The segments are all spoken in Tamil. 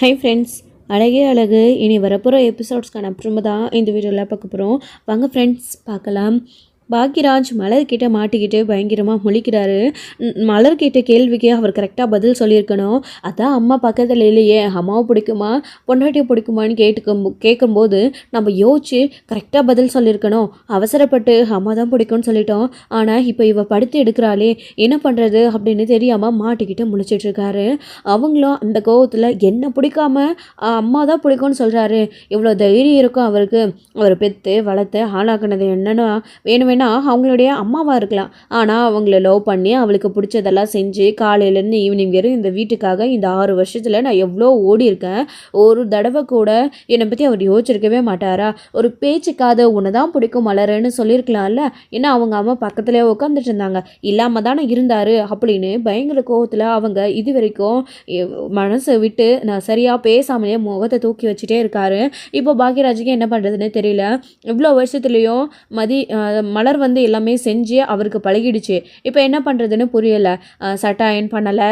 ஹை ஃப்ரெண்ட்ஸ், அழகே அழகு இனி வரப்போகிற எபிசோட்ஸ்க்கான அப்புறமா தான் இந்த வீடியோவில் பார்க்க போகிறோம். வாங்க ஃப்ரெண்ட்ஸ் பார்க்கலாம். பாக்யராஜ் மலர்கிட்ட மாட்டிக்கிட்டு பயங்கரமாக முழிக்கிறாரு. மலர்கிட்ட கேள்விக்கு அவர் கரெக்டாக பதில் சொல்லியிருக்கணும். அதான் அம்மா பக்கத்தில் இல்லையே, அம்மாவை பிடிக்குமா பொண்டாட்டியை பிடிக்குமான்னு கேட்கும்போது நம்ம யோசிச்சு கரெக்டாக பதில் சொல்லியிருக்கணும். அவசரப்பட்டு அம்மா தான் பிடிக்கும்னு சொல்லிட்டோம். ஆனால் இப்போ இவ படுத்து எடுக்கிறாளே, என்ன பண்ணுறது அப்படின்னு தெரியாமல் மாட்டிக்கிட்டு முழிச்சிட்ருக்காரு. அவங்களும் அந்த கோவத்தில் என்ன பிடிக்காம அம்மா தான் பிடிக்கும்னு சொல்கிறாரு. இவ்வளோ தைரியம் இருக்கும் அவருக்கு. அவர் பெற்று வளர்த்து ஆளாக்குனது என்னன்னா வேணும் அவங்களுடைய அம்மாவாக இருக்கலாம். ஆனால் அவங்கள லவ் பண்ணி அவளுக்கு பிடிச்சதெல்லாம் செஞ்சு காலையிலேருந்து ஈவினிங் வரையும் இந்த வீட்டுக்காக இந்த 6 வருஷத்தில் நான் எவ்வளோ ஓடி இருக்கேன். ஒரு தடவை கூட என்னை பற்றி அவர் யோசிச்சிருக்கவே மாட்டாரா? ஒரு பேச்சுக்காத உன்னை தான் பிடிக்கும் மலருன்னு சொல்லியிருக்கலாம்ல. ஏன்னா அவங்க அம்மா பக்கத்துலேயே உட்காந்துட்டு இருந்தாங்க, இல்லாமல் தானே இருந்தார் அப்படின்னு பயங்கர கோவத்தில் அவங்க இது வரைக்கும் மனசை விட்டு நான் சரியாக பேசாமலே முகத்தை தூக்கி வச்சுட்டே இருக்காரு. இப்போ பாக்யராஜுக்கு என்ன பண்ணுறதுன்னு தெரியல. இவ்வளோ வருஷத்துலேயும் மலர் வந்து எல்லாமே செஞ்சு அவருக்கு பழகிடுச்சு. இப்போ என்ன பண்ணுறதுன்னு புரியலை. சட்டை அயன் பண்ணலை,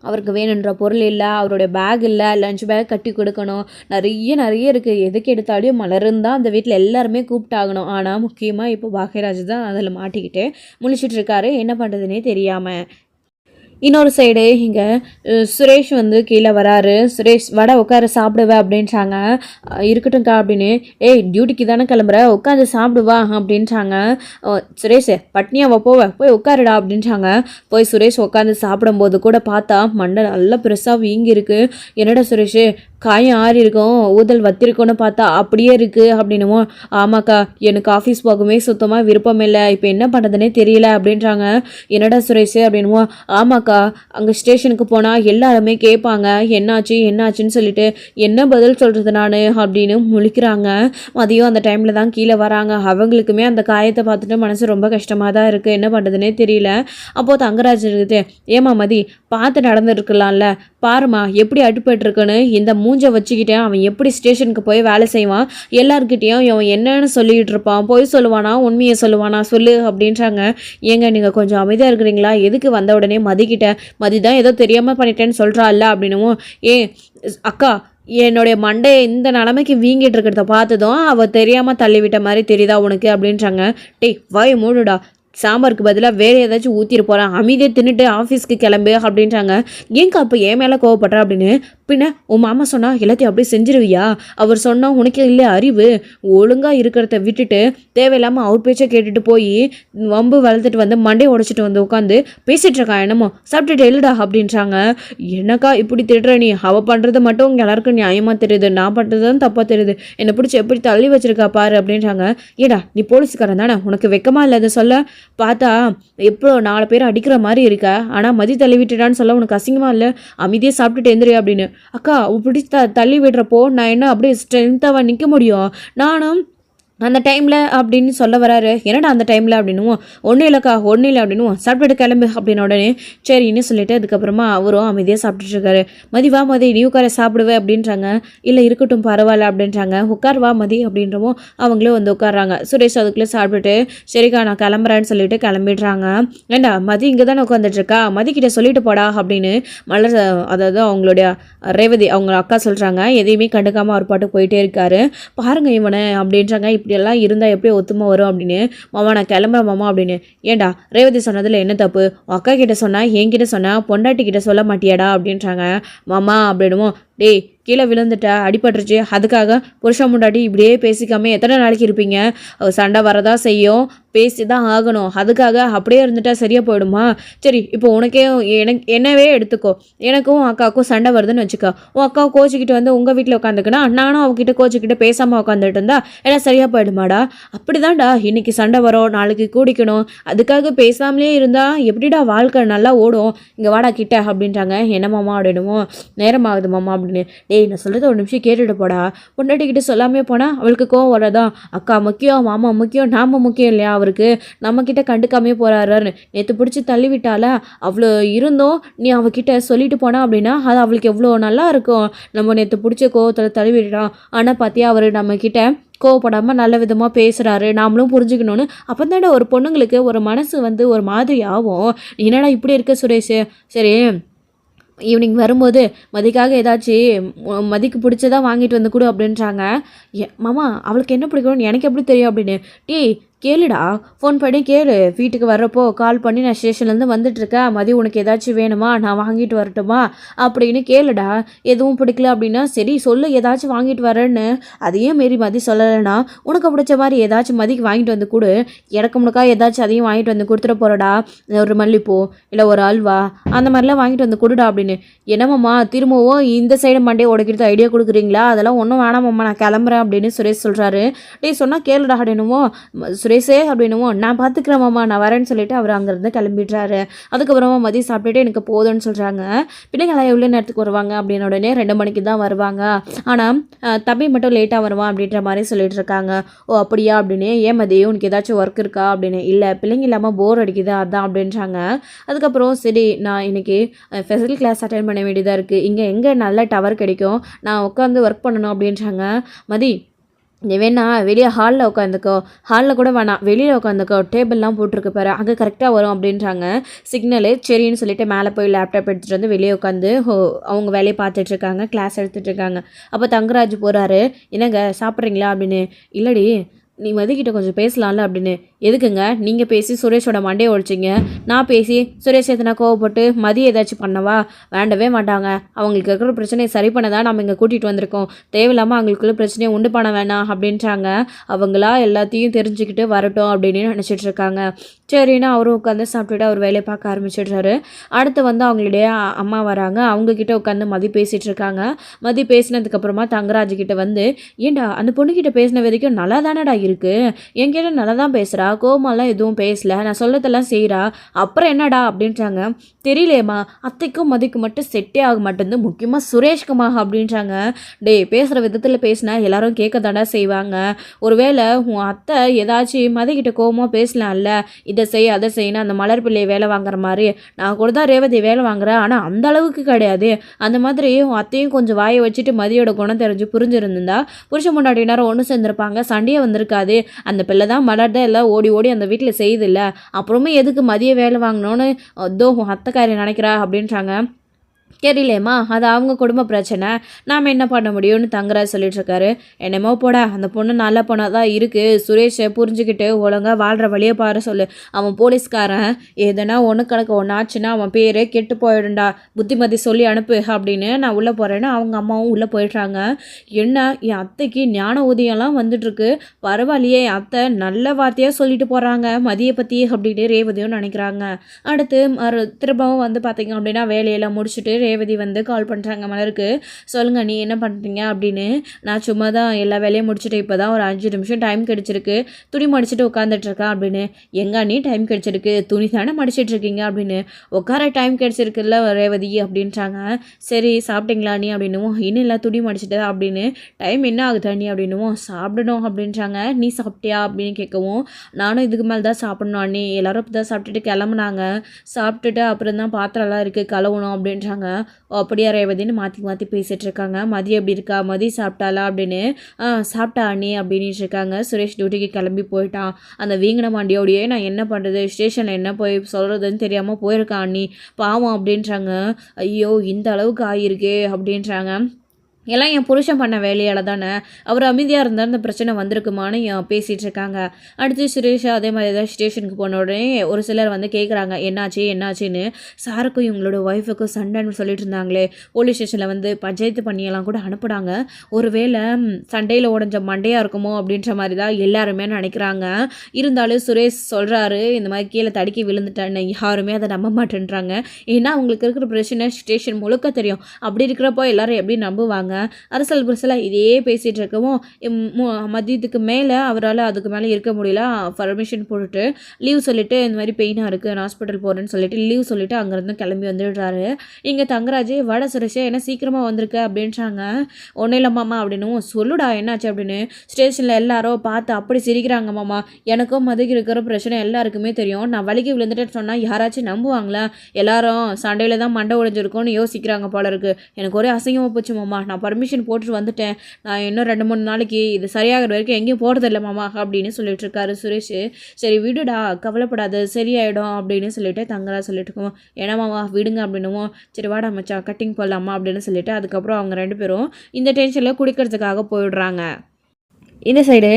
அவருக்கு வேணுன்ற பொருள் இல்லை, அவருடைய பேக் இல்லை, லஞ்ச் பேக் கட்டி கொடுக்கணும், நிறைய இருக்குது. எதுக்கு எடுத்தாலும் மலருந்தான் அந்த வீட்டில் எல்லாருமே கூப்பிட்டாகணும். ஆனால் முக்கியமாக இப்போ பாக்யராஜ் தான் அதில் மாட்டிக்கிட்டு முழிச்சிட்டு இருக்காரு, என்ன பண்ணுறதுனே தெரியாமல். இன்னொரு சைடு இங்கே சுரேஷ் வந்து கீழே வராரு. சுரேஷ் வடை உட்கார சாப்பிடுவேன் அப்படின்றாங்க. இருக்கட்டும்க்கா அப்படின்னு. ஏய் டியூட்டிக்கு தானே கிளம்புற, உட்காந்து சாப்பிடுவா அப்படின்றாங்க. சுரேஷ் பட்னியாவா போய் உட்காருடா அப்படின்றாங்க. போய் சுரேஷ் உட்காந்து சாப்பிடும்போது கூட பார்த்தா மண்டை நல்லா பெருசாக வீங்கி இருக்கு. என்னடா சுரேஷ் காயம் ஆறி இருக்கும், ஊதல் வத்திருக்கோன்னு பார்த்தா அப்படியே இருக்குது அப்படின்னுமோ. ஆமாக்கா, எனக்கு ஆஃபீஸ் போகவே சுத்தமாக விருப்பம் இல்லை, இப்போ என்ன பண்ணுறதுனே தெரியல அப்படின்றாங்க. என்னடா சுரேஷ் அப்படின்னுமோ. ஆமாக்கா, அங்கே ஸ்டேஷனுக்கு போனால் எல்லாருமே கேட்பாங்க என்னாச்சுன்னு சொல்லிட்டு என்ன பதில் சொல்கிறது நான் அப்படின்னு முழிக்கிறாங்க. மதியம் அந்த டைமில் தான் கீழே வராங்க. அவங்களுக்குமே அந்த காயத்தை பார்த்துட்டு மனசு ரொம்ப கஷ்டமாக தான் இருக்குது, என்ன பண்ணுறதுனே தெரியல. அப்போது தங்கராஜ் இருக்குது. ஏமா மதி பார்த்து நடந்துருக்கலாம்ல, பாருமா எப்படி அட்டுப்பட்டுருக்குன்னு. இந்த மூஞ்சை வச்சுக்கிட்டேன் அவன் எப்படி ஸ்டேஷனுக்கு போய் வேலை செய்வான், எல்லாருக்கிட்டேயும் அவன் என்னன்னு சொல்லிகிட்டு இருப்பான், போய் சொல்லுவானா உண்மையை சொல்லுவானா சொல்லு அப்படின்றாங்க. ஏங்க நீங்கள் கொஞ்சம் அமைதியாக இருக்கிறீங்களா? எதுக்கு வந்த உடனே மதி தான் ஏதோ தெரியாமல் பண்ணிட்டேன்னு சொல்கிறாள்ல அப்படின்னும். அக்கா, என்னுடைய மண்டையை இந்த நிலைமைக்கு வீங்கிட்டு இருக்கிறத பார்த்ததும் அவள் தெரியாமல் தள்ளிவிட்ட மாதிரி தெரியுதா உனக்கு அப்படின்றாங்க. டேய் வாய் மூடுடா, சாம்பாருக்கு பதிலாக வேறு ஏதாச்சும் ஊற்றிட்டு போகிறேன், அமைதியை தின்னுட்டு ஆஃபீஸ்க்கு கிளம்பு அப்படின்றாங்க. ஏங்கா அப்போ என் மேலே கோவப்படுற அப்படின்னு. பின்ன உன் மாமா சொன்னால் எல்லாத்தையும் அப்படியே செஞ்சிருவியா? அவர் சொன்னால் உனக்கு இல்லை அறிவு? ஒழுங்காக இருக்கிறத விட்டுட்டு தேவையில்லாமல் அவர் பேச்சை கேட்டுட்டு போய் வம்பு வளர்த்துட்டு வந்து மண்டையை உடைச்சிட்டு வந்து உட்காந்து பேசிகிட்டு இருக்கா. என்னமோ சாப்பிட்டுட்டு எழுடா அப்படின்றாங்க. என்னக்கா இப்படி திட்டுற நீ? அவள் பண்ணுறது மட்டும் உங்கள் எல்லாருக்கும் நியாயமாக தெரியுது, நான் பண்ணுறது தான் தப்பாக தெரியுது, என்னை பிடிச்சி எப்படி தள்ளி வச்சிருக்கா பாரு அப்படின்றாங்க. ஏடா நீ போலீஸ்காரன் தானே, உனக்கு வெக்கமாக இல்லை அதை சொல்ல? பார்த்தா எப்போ 4 பேர் அடிக்கிற மாதிரி இருக்க, ஆனால் மதி தள்ளி விட்டுட்டான்னு சொல்ல உனக்கு அசிங்கமாக இல்லை? அமைதியே சாப்பிட்டுட்டு எந்திரியா அப்படின்னு. அக்கா இப்படி தள்ளி விடுறப்போ நான் என்ன அப்படியே ஸ்ட்ரென்த்தாக நிற்க முடியும்? நானும் அந்த டைமில் அப்படின்னு சொல்ல வராரு. என்னடா அந்த டைமில் அப்படின்னுவோம். ஒன்றும் இல்லைக்கா ஒன்றும் இல்லை அப்படின்னுவோம். சாப்பிட்டுட்டு கிளம்பு அப்படின்னு உடனே சரின்னு சொல்லிட்டு அதுக்கப்புறமா அவரும் அமைதியாக சாப்பிட்டுட்ருக்காரு. மதி வா மதி நீ உட்கார சாப்பிடுவேன் அப்படின்றாங்க. இல்லை இருக்கட்டும் பரவாயில்ல அப்படின்றாங்க. உட்கார் வா மதி அப்படின்றமோ அவங்களும் வந்து உட்காராங்க. சுரேஷ் அதுக்குள்ளே சாப்பிட்டுட்டு சரிக்கா நான் கிளம்புறேன்னு சொல்லிட்டு கிளம்பிடுறாங்க. ஏண்டா மதி இங்கே தானே உட்காந்துட்ருக்கா, மதிக்கிட்ட சொல்லிட்டு போடா அப்படின்னு மலர், அதாவது அவங்களுடைய ரேவதி அவங்க அக்கா சொல்கிறாங்க. எதையுமே கண்டுக்காமல் அவர் பாட்டு போயிட்டே இருக்காரு. பாருங்க இவனை அப்படின்றாங்க. இப்படியெல்லாம் இருந்தால் எப்படி ஒத்துமை வரும் அப்படின்னு. மாமா நான் கிளம்புறேன் மாமா அப்படின்னு. ஏண்டா ரேவதி சொன்னதில் என்ன தப்பு? அக்கா கிட்ட சொன்னா என்கிட்ட சொன்னா பொண்டாட்டி கிட்ட சொல்ல மாட்டியாடா அப்படின்றாங்க. மாமா அப்படின்னுமோ. டேய் கீழே விழுந்துட்ட அடிபட்டுருச்சு, அதுக்காக புருஷன் முன்னாடி இப்படியே பேசிக்காமல் எத்தனை நாளைக்கு இருப்பீங்க? சண்டை வரதா செய்யும், பேசி தான் ஆகணும். அதுக்காக அப்படியே இருந்துட்டா சரியாக போயிடுமா? சரி இப்போ உனக்கே என்னவே எடுத்துக்கோ, எனக்கும் அக்காவுக்கும் சண்டை வருதுன்னு வச்சுக்கோ. உன் அக்காவை கோச்சிக்கிட்டு வந்து உங்கள் வீட்டில் உட்காந்துக்கனா நானும் அவகிட்ட கோச்சிக்கிட்டு பேசாமல் உட்காந்துட்டு இருந்தா எல்லாம் சரியாக போயிடுமாடா? அப்படி தான்டா, இன்னைக்கு சண்டை வரும் நாளைக்கு கூடிக்கணும், அதுக்காக பேசாமலே இருந்தால் எப்படிடா வாழ்க்கை நல்லா ஓடும்? இங்கே வாடா கிட்ட அப்படின்றாங்க. என்ன மாமா அப்படின்னுமோ. நேரம் ஆகுது மாமா அப்படின்னு. டேய் நான் சொல்கிறது ஒரு நிமிஷம் கேட்டுட்டு போடா, பொண்டாட்டிக்கிட்ட சொல்லாமே போனால் அவளுக்கு கோவம் வரதான். அக்கா முக்கியம், மாமா முக்கியம், நாம் முக்கியம் இல்லையா அவருக்கு? நம்மக்கிட்ட கண்டுக்காமே போகிறாருன்னு நேற்று பிடிச்சி தள்ளி விட்டால, அவ்வளோ இருந்தோம் நீ அவகிட்ட சொல்லிட்டு போனா அப்படின்னா அது அவளுக்கு எவ்வளோ நல்லா இருக்கும். நம்ம நேற்று பிடிச்ச கோவத்தில் தள்ளி விட்டுட்டான், ஆனால் பார்த்தியா அவர் நம்மக்கிட்ட கோவப்படாமல் நல்ல விதமாக பேசுகிறாரு, நாமளும் புரிஞ்சுக்கணும்னு. அப்போ தானே ஒரு பொண்ணுங்களுக்கு ஒரு மனசு வந்து ஒரு மாதிரி ஆகும். என்னடா இப்படி இருக்க சுரேஷ்? சரி ஈவினிங் வரும்போது மதிக்காக ஏதாச்சும் மதிக்கு பிடிச்சதா வாங்கிட்டு வந்து கொடு அப்படின்றாங்க. மாமா அவளுக்கு என்ன பிடிக்கும்னு எனக்கு எப்படி தெரியும் அப்படின்னு. டீ கேளுடா, ஃபோன் பண்ணி கேளு, வீட்டுக்கு வர்றப்போ கால் பண்ணி நான் ஸ்டேஷன்லேருந்து வந்துட்டுருக்கேன், மதியம் உனக்கு ஏதாச்சும் வேணுமா, நான் வாங்கிட்டு வரட்டுமா அப்படின்னு கேளுடா. எதுவும் பிடிக்கல அப்படின்னா சரி சொல்லு, ஏதாச்சும் வாங்கிட்டு வரேன்னு. அதையும் மாரி மதி சொல்லலைன்னா உனக்கு பிடிச்ச மாதிரி ஏதாச்சும் மதிக்கு வாங்கிட்டு வந்து கொடு, எனக்கு முழுக்கா ஏதாச்சும் அதையும் வாங்கிட்டு வந்து கொடுத்துட போகிறடா. ஒரு மல்லிப்பூ இல்லை ஒரு அல்வா அந்த மாதிரிலாம் வாங்கிட்டு வந்து கொடுடா அப்படின்னு. என்னம்மாம்மா திரும்பவும் இந்த சைடு மண்டே உடைக்கிறது ஐடியா கொடுக்குறீங்களா, அதெல்லாம் ஒன்றும் வேணாமம்மா நான் கிளம்புறேன் அப்படின்னு சுரேஷ் சொல்கிறாரு. டே சொன்னால் கேளுடா அப்படின்னுமோ சுரேஷே அப்படின்னுமோ நான் பார்த்துக்கிறேன் மாமா நான் வரேன்னு சொல்லிட்டு அவர் அங்கேருந்து கிளம்பிடுறாரு. அதுக்கப்புறமா மதியம் சாப்பிட்டுட்டு எனக்கு போதும்னு சொல்கிறாங்க. பிள்ளைங்களாம் எவ்வளோ நேரத்துக்கு வருவாங்க அப்படின்னு உடனே 2 மணிக்கு தான் வருவாங்க, ஆனால் தம்பி மட்டும் லேட்டாக வருவான் அப்படின்ற மாதிரி சொல்லிட்டு இருக்காங்க. ஓ அப்படியா அப்படின்னு. ஏன் மதி உனக்கு ஏதாச்சும் ஒர்க் இருக்கா அப்படின்னு. இல்லை பிள்ளைங்க இல்லாமல் போர் அடிக்குது அதான் அப்படின்றாங்க. அதுக்கப்புறம் சரி நான் இன்னைக்கு ஸ்பெஷல் கிளாஸ் அட்டென்ட் பண்ண வேண்டியதாக இருக்குது, இங்கே எங்கே நல்ல டவர் கிடைக்கும், நான் உட்காந்து ஒர்க் பண்ணணும் அப்படின்றாங்க. மதி நீ வேணா வெளியே ஹாலில் உட்காந்துக்கோ, ஹாலில் கூட வேணாம் வெளியில் உட்காந்துக்கோ, டேபிள்லாம் போட்டிருக்கு பாரு அங்கே கரெக்டாக வரும் அப்படின்றாங்க. சிக்னலு சரின்னு சொல்லிட்டு மேலே போய் லேப்டாப் எடுத்துகிட்டு வந்து வெளியே உட்காந்து அவங்க வேலையை பார்த்துட்ருக்காங்க, கிளாஸ் எடுத்துகிட்ருக்காங்க. அப்போ தங்கராஜ் போகிறாரு. என்னங்க சாப்பிட்றீங்களா அப்படின்னு. இல்லடி நீ மதிக்கிட்ட கொஞ்சம் பேசலாம்ல அப்படின்னு. எதுக்குங்க நீங்கள் பேசி சுரேஷோட மண்டையை ஒழிச்சிங்க, நான் பேசி சுரேஷ் எத்தனா கோவப்பட்டு மதி ஏதாச்சும் பண்ணவா, வேண்டவே மாட்டாங்க, அவங்களுக்கு இருக்கிற பிரச்சனையை சரி பண்ண தான் நம்ம இங்கே கூட்டிகிட்டு வந்திருக்கோம், தேவையில்லாமல் அவங்களுக்குள்ள பிரச்சனையை உண்டு பண்ண வேணாம் அப்படின்றாங்க. அவங்களா எல்லாத்தையும் தெரிஞ்சுக்கிட்டு வரட்டும் அப்படின்னு நினச்சிட்டு இருக்காங்க. சரின்னு அவரும் உட்காந்து சாப்பிட்டுட்டு அவர் வேலையை பார்க்க ஆரம்பிச்சிடுறாரு. அடுத்து வந்து அவங்களுடைய அம்மா வராங்க, அவங்கக்கிட்ட உட்காந்து மதி பேசிகிட்டு இருக்காங்க. மதி பேசினதுக்கப்புறமா தங்கராஜ் கிட்ட வந்து ஏண்டா அந்த பொண்ணுக்கிட்ட பேசின வரைக்கும் நல்லா தானடா இருக்குது, என்கிட்ட நல்லா தான் பேசுகிறா, கோமாலாம் எதுவும் பேசல, நான் சொல்லத்தெல்லாம் செய்கிறா, அப்புறம் என்னடா அப்படின்றாங்க. தெரியலேம்மா அத்தைக்கும் மதிக்கும் மட்டும் செட்டே ஆக மாட்டேங்குது, முக்கியமாக சுரேஷ்குமா அப்படின்றாங்க. டே பேசுகிற விதத்தில் பேசினா எல்லாரும் கேட்க தாண்டா செய்வாங்க, ஒருவேளை உன் அத்தை ஏதாச்சும் மதிக்கிட்ட கோவமாக பேசலாம்ல, இதை செய் அதை செய்யணும் அந்த மலர் பிள்ளையை வேலை வாங்குற மாதிரி, நான் கூட தான் ரேவதி வேலை வாங்குறேன் ஆனால் அந்த அளவுக்கு கிடையாது, அந்த மாதிரி உன் அத்தையும் கொஞ்சம் வாயை வச்சுட்டு மதியோட குணம் தெரிஞ்சு புரிஞ்சிருந்தா புருஷன் முன்னாடி நேரம் ஒன்று சேர்ந்துருப்பாங்க, சண்டையே வந்திருக்காது, அந்த பிள்ளை தான் மலர் தான் எல்லாம் ஓடி ஓடி அந்த வீட்டில் செய்யுதில்ல, அப்புறமே எதுக்கு மதிய வேலை வாங்கினோன்னு அதோ அத்தைக்காரி நினைக்கிறா அப்படின்றாங்க. தெரியலேம்மா அது அவங்க குடும்ப பிரச்சனை, நாம் என்ன பண்ண முடியும்னு தங்கராஜ் சொல்லிட்டு இருக்காரு. என்னமோ போடா அந்த பொண்ணு நல்ல பொண்ணாக தான் இருக்குது, சுரேஷை புரிஞ்சுக்கிட்டு ஒழுங்காக வாழ்கிற வழியை பாரு சொல்லு, அவன் போலீஸ்காரன் எதனா ஒன்று கணக்கு ஒன்று ஆச்சுன்னா அவன் பேரே கெட்டு போயிடும்டா, புத்திமதி சொல்லி அனுப்பு அப்படின்னு நான் உள்ளே போகிறேன்னு அவங்க அம்மாவும் உள்ளே போயிடுறாங்க. என்ன என் அத்தைக்கு ஞான உதயம்லாம் வந்துட்டுருக்கு, பரவாயில்லையே என் அத்தை நல்ல வார்த்தையாக சொல்லிட்டு போகிறாங்க மதியை பற்றி அப்படின்னு ரேவதியும் நினைக்கிறாங்க. அடுத்து திரும்பவும் வந்து பார்த்திங்க அப்படின்னா வேலையெல்லாம் முடிச்சுட்டு ரேவதி வந்து கால் பண்ணுறாங்க மலருக்கு. சொல்லுங்கள் நீ என்ன பண்ணுறீங்க அப்படின்னு. நான் சும்மா தான் எல்லா வேலையும் முடிச்சுட்டு இப்போ தான் ஒரு 5 நிமிஷம் டைம் கிடச்சிருக்கு, துணி மடிச்சுட்டு உட்காந்துட்ருக்கேன் அப்படின்னு. எங்கே நீ டைம் கிடச்சிருக்கு, துணி தானே மடிச்சிட்ருக்கீங்க அப்படின்னு. உட்கார டைம் கிடச்சிருக்குல்ல ரேவதி அப்படின்றாங்க. சரி சாப்பிட்டீங்களா நீ அப்படின்னுவோம். இன்னும் இல்லை துணி மடிச்சிட்டு அப்படின்னு. டைம் என்ன ஆகுதா நீ அப்படின்னுவோம். சாப்பிடணும் அப்படின்றாங்க. நீ சாப்பிட்டியா அப்படின்னு கேட்கவும் நானும் இதுக்கு மேலே தான் சாப்பிட்ணும் அண்ணி, எல்லோரும் இப்போ தான் சாப்பிட்டுட்டு கிளம்புனாங்க, சாப்பிட்டுட்டு அப்புறம் தான் பாத்திரம்லாம் இருக்குது கழுவணும் அப்படின்றாங்க. அப்படியா ரேவதின்னு மாற்றி மாற்றி பேசிகிட்டு இருக்காங்க. மதி எப்படி இருக்கா, மதி சாப்பிட்டாளா அப்படின்னு. சாப்பிட்டா அண்ணி அப்படின்ட்டு இருக்காங்க. சுரேஷ் டியூட்டிக்கு கிளம்பி போயிட்டான், அந்த வீங்கின மாண்டியோடையே நான் என்ன பண்ணுறது, ஸ்டேஷனில் என்ன போய் சொல்கிறதுன்னு தெரியாமல் போயிருக்கான் அண்ணி பாவம் அப்படின்றாங்க. ஐயோ இந்த அளவுக்கு ஆகியிருக்கே அப்படின்றாங்க. எல்லாம் என் புருஷன் பண்ண வேலையால் தானே, அவர் அமைதியாக இருந்தால் இந்த பிரச்சனை வந்திருக்குமான்னு பேசிகிட்டு இருக்காங்க. அடுத்து சுரேஷ் அதே மாதிரி தான் ஸ்டேஷனுக்கு போன உடனே ஒரு சிலர் வந்து கேட்குறாங்க என்னாச்சு என்னாச்சுன்னு. சாருக்கும் இவங்களோட ஒய்ஃபுக்கும் சண்டைன்னு சொல்லிட்டு இருந்தாங்களே, போலீஸ் ஸ்டேஷனில் வந்து பஞ்சாயத்து பண்ணியெல்லாம் கூட அனுப்புனாங்க, ஒருவேளை சண்டையில் உடஞ்ச மண்டையாக இருக்குமோ அப்படின்ற மாதிரி தான் எல்லாருமே நினைக்கிறாங்க. இருந்தாலும் சுரேஷ் சொல்கிறாரு இந்த மாதிரி கீழே தடுக்கி விழுந்துட்டேன்னு. யாருமே அதை நம்ப மாட்டேன்றாங்க, ஏன்னா அவங்களுக்கு இருக்கிற பிரச்சனை ஸ்டேஷன் முழுக்க தெரியும். அப்படி இருக்கிறப்போ எல்லாரும் எப்படி நம்புவாங்க. அரசல் புரசலாக இதே பேசிகிட்டு இருக்கவும் மதியத்துக்கு மேலே அவரால் அதுக்கு மேலே இருக்க முடியல, பர்மிஷன் போட்டுட்டு லீவ் சொல்லிவிட்டு இந்த மாதிரி பெயினாக இருக்குது நான் ஹாஸ்பிட்டல் போகிறேன்னு சொல்லிட்டு லீவ் சொல்லிவிட்டு அங்கேருந்து கிளம்பி வந்துடுறாரு. இங்கே தங்கராஜ் வட சுரேஷே என்ன சீக்கிரமாக வந்திருக்க அப்படின்றாங்க. ஒன்றும் இல்லை மாமா அப்படின்னும். சொல்லுடா என்னாச்சு அப்படின்னு. ஸ்டேஷனில் எல்லாரும் பார்த்து அப்படி சிரிக்கிறாங்க மாமா, எனக்கும் மதிக்கு இருக்கிற பிரச்சனை எல்லாருக்குமே தெரியும், நான் வலிக்கு விழுந்துட்டு சொன்னால் யாராச்சும் நம்புவாங்களா, எல்லாரும் சண்டையில் தான் மண்டை உடைஞ்சிருக்கோன்னு யோசிக்கிறாங்க போல இருக்குது, எனக்கு ஒரே அசிங்கமாக போச்சு மாமா, நான் பர்மிஷன் போட்டுட்டு வந்துட்டேன். நான் இன்னும் 2-3 நாளைக்கு இது சரியாகிற வரைக்கும் எங்கேயும் போகிறதில்ல மாமா அப்படின்னு சொல்லிட்டு இருக்காரு சுரேஷ். சரி விடுடா, கவலைப்படாது, சரியாயிடும் அப்படின்னு சொல்லிட்டு தங்கராஜ் சொல்லிட்டு இருக்கோம். ஏன்னா மாமா விடுங்க அப்படின்னுவோம். சரி வாடா மச்சான் கட்டிங் போடலாமா அப்படின்னு சொல்லிட்டு அதுக்கப்புறம் அவங்க 2 பேரும் இந்த டென்ஷனில் குடிக்கிறதுக்காக போயிடுறாங்க. இந்த சைடு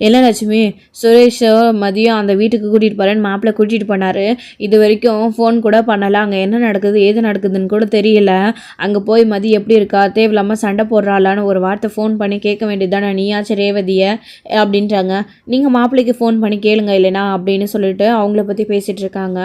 என்ன லட்சுமி, சுரேஷ் மதியம் அந்த வீட்டுக்கு கூட்டிகிட்டு போகிறேன்னு மாப்பிள்ளை கூட்டிகிட்டு போனார். இது வரைக்கும் ஃபோன் கூட பண்ணலை. அங்கே என்ன நடக்குது ஏது நடக்குதுன்னு கூட தெரியல. அங்கே போய் மதி எப்படி இருக்கா, தேவையில்லாமல் சண்டை போடுறாளான்னு ஒரு வார்த்தை ஃபோன் பண்ணி கேட்க வேண்டியது தானே நீயாச்சும் ரேவதியை அப்படின்றாங்க. நீங்கள் மாப்பிள்ளைக்கு ஃபோன் பண்ணி கேளுங்க இல்லைனா அப்படின்னு சொல்லிட்டு அவங்கள பற்றி பேசிகிட்டு இருக்காங்க.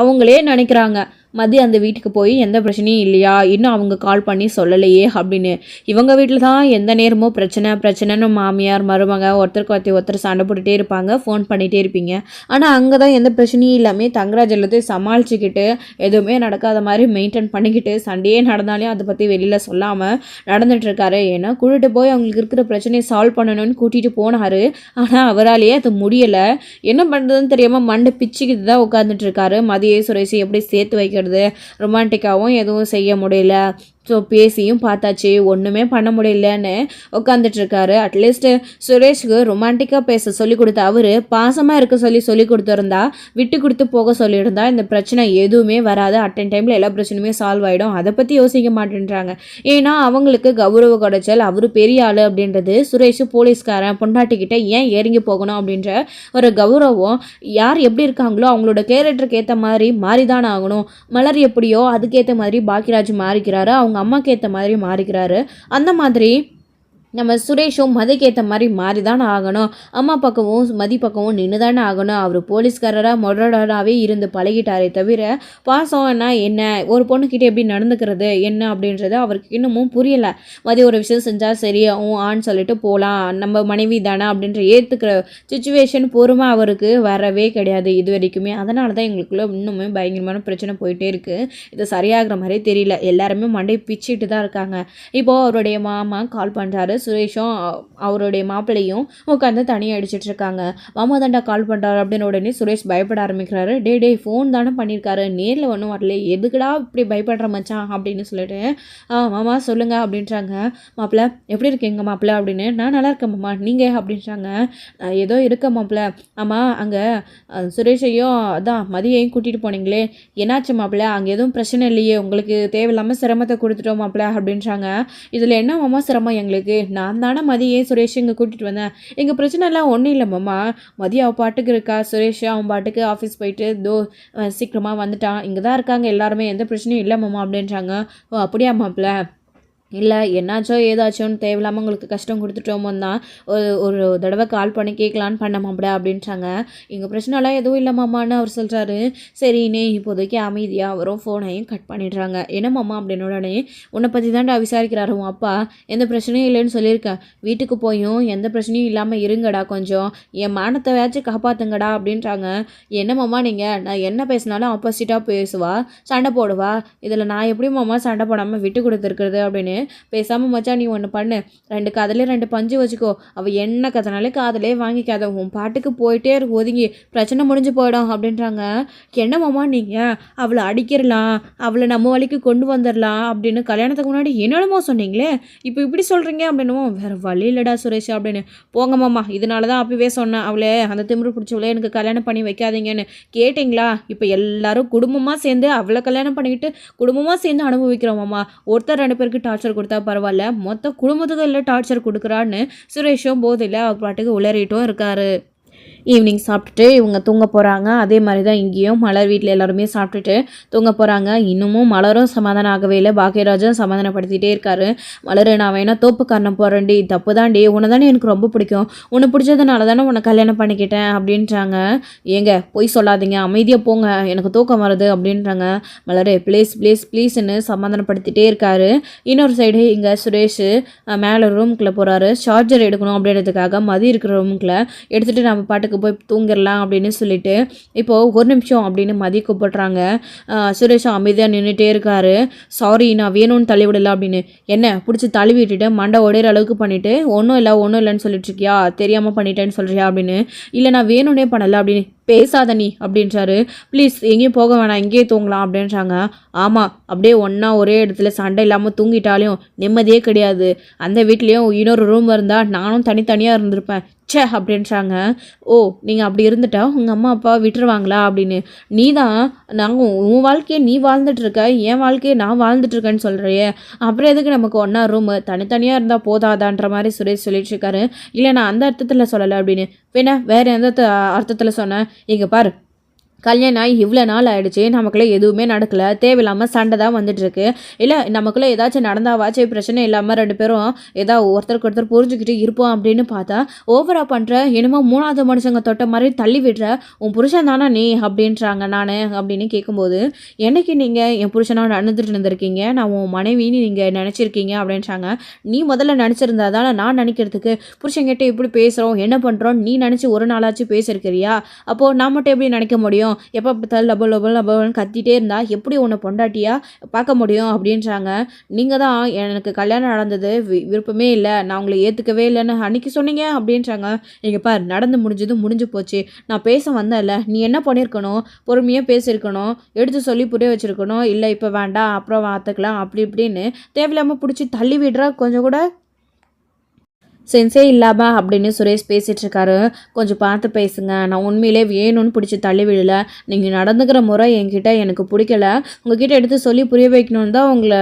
அவங்களே நினைக்கிறாங்க மதி அந்த வீட்டுக்கு போய் எந்த பிரச்சனையும் இல்லையா, இன்னும் அவங்க கால் பண்ணி சொல்லலையே அப்படின்னு. இவங்க வீட்டில் தான் எந்த நேரமும் பிரச்சனைன்னு மாமியார் மருமக ஒருத்தர் சண்டை போட்டுகிட்டே இருப்பாங்க, ஃபோன் பண்ணிகிட்டே இருப்பீங்க. ஆனால் அங்கே தான் எந்த பிரச்சனையும் இல்லாமல் தங்கராஜ் எல்லாத்தையும் சமாளிச்சுக்கிட்டு எதுவுமே நடக்காத மாதிரி மெயின்டைன் பண்ணிக்கிட்டு சண்டையே நடந்தாலும் அதை பற்றி வெளியில் சொல்லாமல் நடந்துகிட்ருக்காரு. ஏன்னா கூட்டிகிட்டு போய் அவங்களுக்கு இருக்கிற பிரச்சனையை சால்வ் பண்ணணும்னு கூட்டிகிட்டு போனார். ஆனால் அவராலேயே அது முடியலை. என்ன பண்ணுறதுன்னு தெரியாமல் மண்டை பிச்சுக்கிட்டு தான் உட்காந்துட்ருக்காரு. மதியை சுரேஷ் எப்படி சேர்த்து வைக்க ரொமான்டிக்காவும் எதுவும் செய்ய முடியல. ஸோ பேசியும் பார்த்தாச்சு, ஒன்றுமே பண்ண முடியலன்னு உட்காந்துட்ருக்காரு. அட்லீஸ்ட் சுரேஷ்க்கு ரொமான்டிக்காக பேச சொல்லி கொடுத்த அவர் பாசமாக இருக்க சொல்லி கொடுத்துருந்தா, விட்டு கொடுத்து போக சொல்லியிருந்தா இந்த பிரச்சனை எதுவுமே வராது. அட்டன் டைமில் எல்லா பிரச்சனையுமே சால்வ் ஆகிடும். அதை பற்றி யோசிக்க மாட்டேன்றாங்க. ஏன்னா அவங்களுக்கு கௌரவ குடைச்சல், அவர் பெரிய ஆள் அப்படின்றது, சுரேஷ் போலீஸ்காரன் பொண்டாட்டிக்கிட்ட ஏன் இறங்கி போகணும் அப்படின்ற ஒரு கௌரவம். யார் எப்படி இருக்காங்களோ அவங்களோட கேரக்டருக்கு ஏற்ற மாதிரி மாறிதான் ஆகணும். மலர் எப்படியோ அதுக்கேற்ற மாதிரி பாக்கியராஜ் மாறிக்கிறாரு, அவங்க அம்மாக்கு ஏற்ற மாதிரி மாறிக்கிறாரு. அந்த மாதிரி நம்ம சுரேஷும் மதிக்கு ஏற்ற மாதிரி மாறி தானே ஆகணும். அம்மா பக்கமும் மதி பக்கமும் நின்று தானே ஆகணும். அவர் போலீஸ்காரராக மொடராகவே இருந்து பழகிட்டாரே தவிர பாசம்னா என்ன, ஒரு பொண்ணுக்கிட்ட எப்படி நடந்துக்கிறது என்ன அப்படின்றது அவருக்கு இன்னமும் புரியலை. மதி ஒரு விஷயம் செஞ்சால் சரி ஆன்னு சொல்லிட்டு போகலாம், நம்ம மனைவி தானே அப்படின்ற ஏற்றுக்கிற சுச்சுவேஷன் பொறுமை அவருக்கு வரவே கிடையாது இது வரைக்குமே. அதனால தான் எங்களுக்குள்ள இன்னுமே பயங்கரமான பிரச்சனை போயிட்டே இருக்குது. இது சரியாகிற மாதிரி தெரியல. எல்லாருமே மண்டை பிச்சுட்டு தான் இருக்காங்க. இப்போது அவருடைய மாமா கால் பண்ணுறாரு. சுரேஷும் அவருடைய மாப்பிள்ளையும் உட்காந்து தனியாக அடிச்சிட்ருக்காங்க. மாமா தாண்டா கால் பண்ணுறாரு அப்படின்னு உடனே சுரேஷ் பயப்பட ஆரம்பிக்கிறாரு. டே ஃபோன் தானே பண்ணியிருக்காரு, நேரில் ஒன்றும் வரல, எதுக்குடா இப்படி பயப்படுற மச்சான் அப்படின்னு சொல்லிட்டு மாமா சொல்லுங்க அப்படின்றாங்க. மாப்பிள்ளை எப்படி இருக்கீங்க மாப்பிள்ளை அப்படின்னு. நான் நல்லா இருக்கேன் மாமா, நீங்கள் அப்படின்றாங்க. ஏதோ இருக்க மாப்பிள்ளை. ஆமாம் அங்கே சுரேஷையும் அதான் மதியையும் கூட்டிகிட்டு போனீங்களே, என்னாச்சு மாப்பிள்ளை, அங்கே எதுவும் பிரச்சனை இல்லையே, உங்களுக்கு தேவையில்லாமல் சிரமத்தை கொடுத்துட்டோம் மாப்பிள்ளை அப்படின்றாங்க. இதில் என்ன மாமா சிரமம் எங்களுக்கு, நான் தானே மதியே சுரேஷ் இங்கே கூட்டிகிட்டு வந்தேன், எங்கள் பிரச்சனைலாம் ஒன்றும் இல்லை மாமா, மதியம் அவள் பாட்டுக்கு இருக்கா, சுரேஷ் அவன் பாட்டுக்கு ஆஃபீஸ் போயிட்டு சீக்கிரமாக வந்துட்டான், இங்கே தான் இருக்காங்க எல்லாருமே, எந்த பிரச்சனையும் இல்லை மாமா அப்படின்றாங்க. ஓ அப்படியா மாப்பிள்ள, இல்லை என்னாச்சோ ஏதாச்சோன்னு தேவையில்லாமல் உங்களுக்கு கஷ்டம் கொடுத்துட்டோமோ தான் ஒரு தடவை கால் பண்ணி கேட்கலான்னு பண்ண மாப்பிட அப்படின்றாங்க. எங்கள் பிரச்சனைலாம் எதுவும் இல்லை மாமான்னு அவர் சொல்கிறாரு. சரிண்ணே இப்போதைக்கு அமைதியாக அவரும் ஃபோனையும் கட் பண்ணிடுறாங்க. என்ன மாமா அப்படின்னு உடனே உன்னை பற்றி தான்டா விசாரிக்கிறாரு உன் அப்பா, எந்த பிரச்சனையும் இல்லைன்னு சொல்லியிருக்கேன், வீட்டுக்கு போயும் எந்த பிரச்சனையும் இல்லாமல் இருங்கடா, கொஞ்சம் என் மானத்தை வேச்சு காப்பாற்றுங்கடா அப்படின்றாங்க. என்ன மாமா நீங்கள், நான் என்ன பேசினாலும் ஆப்போசிட்டாக பேசுவா, சண்டை போடுவா, இதில் நான் எப்படி மாமா சண்டை போடாமல் விட்டு கொடுத்துருக்குறது அப்படின்னு. பேசாமல் மச்சான் நீ ஒன்று பண்ணு, 2 காதலே 2 பஞ்சு வச்சுக்கோ, அவள் என்ன கதனாலே காதலே வாங்கிக்காத, உன் பாட்டுக்கு போயிட்டே இருக்கு, ஒதுங்கி பிரச்சனை முடிஞ்சு போயிடும் அப்படின்றாங்க. என்ன மாமா நீங்கள் அவளை அடிக்கிறலாம், அவளை நம்ம வழிக்கு கொண்டு வந்துடலாம் அப்படின்னு கல்யாணத்துக்கு முன்னாடி என்னென்னமோ சொன்னீங்களே, இப்போ இப்படி சொல்கிறீங்க அப்படின்னுமோ. வேறு வழி இல்லைடா சுரேஷ் அப்படின்னு. போங்க மாமா, இதனால தான் அப்பவே சொன்னேன், அவளே அந்த திமிரு பிடிச்சவளே எனக்கு கல்யாணம் பண்ணி வைக்காதீங்கன்னு. கேட்டிங்களா, இப்போ எல்லாரும் குடும்பமாக சேர்ந்து அவளை கல்யாணம் பண்ணிக்கிட்டு குடும்பமாக சேர்ந்து அனுபவிக்கிறோம் மாமா. ஒருத்தர் 2 பேருக்கு டார்ச்சர் கொடுத்தா பரவாயில்ல, மொத்த குடும்பத்துக்கு இல்லை டார்ச்சர் கொடுக்குறான்னு சுரேஷும் போதில்லை அவர் பாட்டுக்கு உளறிட்டும் இருக்காரு. ஈவினிங் சாப்பிட்டுட்டு இவங்க தூங்க போகிறாங்க. அதே மாதிரி தான் இங்கேயும் மலர் வீட்டில் எல்லாருமே சாப்பிட்டுட்டு தூங்க போகிறாங்க. இன்னமும் மலரும் சமாதானம் ஆகவே இல்லை, பாக்கியராஜும் சமாதானப்படுத்திகிட்டே இருக்காரு. மலர் நான் வேணா தோப்பு காரணம் போகிறேன்டி, தப்பு தான்டி, உன்னை தானே எனக்கு ரொம்ப பிடிக்கும், உன்னை பிடிச்சதுனால தானே உன்னை கல்யாணம் பண்ணிக்கிட்டேன் அப்படின்றாங்க. ஏங்க பொய் சொல்லாதீங்க, அமைதியாக போங்க, எனக்கு தூக்கம் வருது அப்படின்றாங்க. மலர் ப்ளீஸ்ன்னு சமாதானப்படுத்திகிட்டே இருக்காரு. இன்னொரு சைடு இங்கே சுரேஷ் மேலே ரூமுக்குள்ளே போகிறாரு. சார்ஜர் எடுக்கணும் அப்படின்றதுக்காக மதி இருக்கிற ரூமுக்குள்ளே எடுத்துகிட்டு நம்ம பாட்டுக்கு போய் தூங்கிடலாம் அப்படின்னு சொல்லிட்டு இப்போது 1 நிமிஷம் அப்படின்னு மதி கூப்பிடுறாங்க. சுரேஷும் அமைதியாக நின்றுட்டே இருக்காரு. சாரி நான் வேணும்னு தள்ளி விடல அப்படின்னு. என்ன பிடிச்சி தள்ளி விட்டுட்டு மண்டை உடையிற அளவுக்கு பண்ணிவிட்டு ஒன்றும் இல்லைன்னு சொல்லிட்டு இருக்கியா, தெரியாமல் பண்ணிட்டேன்னு சொல்கிறியா அப்படின்னு. இல்லை நான் வேணும்னே பண்ணலை அப்படின்னு. பேசாத நீ அப்படின்றாரு. ப்ளீஸ் எங்கேயும் போக வேணாம், இங்கேயே தூங்கலாம் அப்படின்றாங்க. ஆமாம், அப்படியே ஒன்றா ஒரே இடத்துல சண்டை இல்லாமல் தூங்கிட்டாலையும் நிம்மதியே கிடையாது. அந்த வீட்லேயும் இன்னொரு ரூம் இருந்தால் நானும் தனித்தனியாக இருந்திருப்பேன். ச்சே அப்படின்றாங்க. ஓ, நீங்கள் அப்படி இருந்துட்டா உங்கள் அம்மா அப்பா விட்டுருவாங்களா அப்படின்னு. நீ தான் நாங்கள் உன் வாழ்க்கையை நீ வாழ்ந்துட்டுருக்க, என் வாழ்க்கையை நான் வாழ்ந்துட்டுருக்கேன்னு சொல்கிறியே, அப்புறம் எதுக்கு நமக்கு ஒன்றா ரூமு, தனித்தனியாக இருந்தால் போதாதான்ற மாதிரி சுரேஷ் சொல்லிட்டு இருக்காரு. இல்லை, நான் அந்த அர்த்தத்தில் சொல்லலை அப்படின்னு. வேணா வேறு எந்த அர்த்தத்தில் சொன்னேன். இங்கே பாரு, கல்யாணம் ஆகி இவ்வளோ நாள் ஆகிடுச்சு, நமக்குள்ளே எதுவுமே நடக்கலை, தேவையில்லாமல் சண்டை தான் வந்துட்டுருக்கு. இல்லை, நமக்குள்ளே ஏதாச்சும் நடந்தாவாச்சும் பிரச்சனை இல்லாமல் 2 பேரும் ஒருத்தருக்கு ஒருத்தர் புரிஞ்சுக்கிட்டு இருப்போம் அப்படின்னு பார்த்தா ஓவராக பண்ணுற, என்னமோ 3வது மனுஷங்க தொட்ட மாதிரி தள்ளி விடுற, உன் புருஷன் தானே நீ அப்படின்றாங்க. நான் அப்படின்னு கேட்கும்போது, என்னைக்கு நீங்கள் என் புருஷனாக நடந்துட்டு இருந்திருக்கீங்க, நான் உன் மனைவின்னு நீங்கள் நினச்சிருக்கீங்க அப்படின்றாங்க. நீ முதல்ல நினச்சிருந்தா தானே நான் நினைக்கிறதுக்கு புருஷங்கிட்ட இப்படி பேசுகிறோம் என்ன பண்ணுறோம் நீ நினச்சி ஒரு நாளாச்சும் பேசியிருக்கிறியா? அப்போது நான் மட்டும் எப்படி நினைக்க முடியும்? எப்போ பார்த்தாலும் லபல் லபல் லபல்னு கத்திட்டே இருந்தா எப்படி உன்னை பொண்டாட்டியா பார்க்க முடியும் அப்படின்றாங்க. நீங்கள் தான் எனக்கு கல்யாணம் நடந்தது விருப்பமே இல்லை, நான் உங்களை ஏற்றுக்கவே இல்லைன்னு அன்றைக்கி சொன்னீங்க அப்படின்றாங்க. எங்கள் பார், நடந்து முடிஞ்சது முடிஞ்சு போச்சு. நான் பேச வந்தேன்ல, நீ என்ன பண்ணியிருக்கணும், பொறுமையாக பேசியிருக்கணும், எடுத்து சொல்லி புரிய வச்சுருக்கணும். இல்லை இப்போ வேண்டாம் அப்புறம் பார்த்துக்கலாம் அப்படி இப்படின்னு தேவையில்லாமல் பிடிச்சி தள்ளி விடுறா. கொஞ்சம் கூட சென்ஸே இல்லாமா அப்படின்னு சுரேஷ் பேசிகிட்டு இருக்காரு. கொஞ்சம் பார்த்து பேசுங்க, நான் உண்மையிலே வேணும்னு பிடிச்சி தள்ளி விடல, நீங்கள் நடந்துக்கிற முறை என்கிட்ட எனக்கு பிடிக்கல, உங்ககிட்ட எடுத்து சொல்லி புரிய வைக்கணுன்னு தான் உங்களை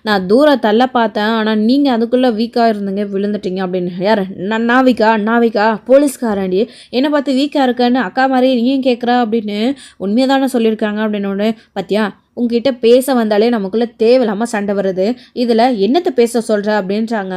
நான் தூரம் தள்ள பார்த்தேன், ஆனால் நீங்கள் அதுக்குள்ளே வீக்காக இருந்தீங்க விழுந்துட்டீங்க அப்படின்னு. யார்? நாவிகா போலீஸ்காரண்டி, என்னை பார்த்து வீக்காக இருக்கேன்னு அக்கா மாதிரி நீயும் கேட்குறா அப்படின்னு. உண்மையை தானே சொல்லியிருக்காங்க அப்படின்னு. பார்த்தியா, உங்ககிட்ட பேச வந்தாலே நமக்குள்ளே தேவையில்லாமல் சண்டை வருது, இதில் என்னத்தை பேச சொல்கிற அப்படின்றாங்க.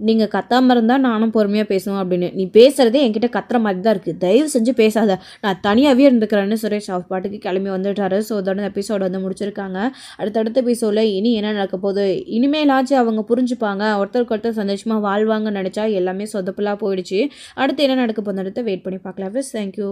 நீங்கள் கத்தாமல் இருந்தால் நானும் பொறுமையாக பேசுவேன் அப்படின்னு. நீ பேசுகிறதே என்கிட்ட கத்துற மாதிரி தான் இருக்குது, தயவு செஞ்சு பேசாத, நான் தனியாகவே இருந்துக்கிறேன்னு சுரேஷ் அவர் பாட்டுக்கு கிளம்பி வந்துட்டாரு. ஸோ அதோட எபிசோடு முடிச்சிருக்காங்க. அடுத்தடுத்த எபிசோடில் இனி என்ன நடக்க போகுது, இனிமேலாச்சும் அவங்க புரிஞ்சுப்பாங்க, ஒருத்தருக்கு ஒருத்தர் சந்தோஷமாக வாழ்வாங்கன்னு நினச்சா எல்லாமே சொதப்பலாக போயிடுச்சு. அடுத்து என்ன நடக்க போகுது வெயிட் பண்ணி பார்க்கலாம். தேங்க்யூ.